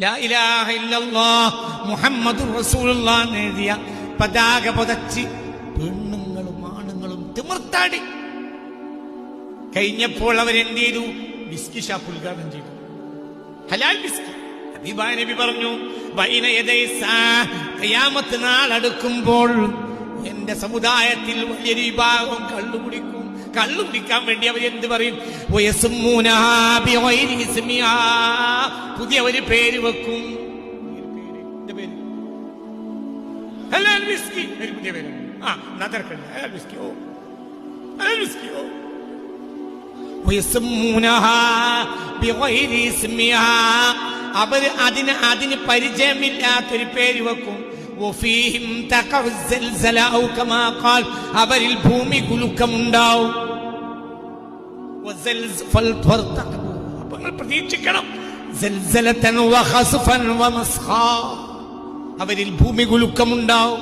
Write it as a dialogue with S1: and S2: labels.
S1: ലാ ഇലാഹ ഇല്ലല്ലാഹ് മുഹമ്മദുർ റസൂലുള്ളാഹ് എഴുതിയ പതാക പുതച്ച് പെണ്ണുങ്ങളും ആണുങ്ങളും തിമിർത്താടി. കഴിഞ്ഞപ്പോൾ അവരെന്ത് ചെയ്തു? ബിസ്കി ഷാപ്പ് ഉദ്ഘാടനം ചെയ്തു. ഹലാൽ ബിസ്കി. ഹബീബായ നബി പറഞ്ഞു, ബൈന യദൈ ഖിയാമത്ത് നാൾ അടുക്കുമ്പോൾ എന്റെ സമുദായത്തിൽ വലിയൊരു വിഭാഗം കള്ളു കുടിക്കും. കള്ളു കുടിക്കാൻ വേണ്ടി അവർ എന്ത് പറയും? പുതിയ ഒരു പേര് വെക്കും. ഹലാൽ ബിസ്കി ഒരു പുതിയ പേര്. ഹലാൽ ബിസ്കി. ഓ ഹലാൽ ബിസ്കി. ഓ അവര് അതിന് പരിചയമില്ലാത്തൊരു പേര് വെക്കും. അവരിൽ ഭൂമി കുലുക്കമുണ്ടാവും. അപ്പൊ നിങ്ങൾ പ്രതീക്ഷിക്കണം, അവരിൽ ഭൂമി കുലുക്കമുണ്ടാവും.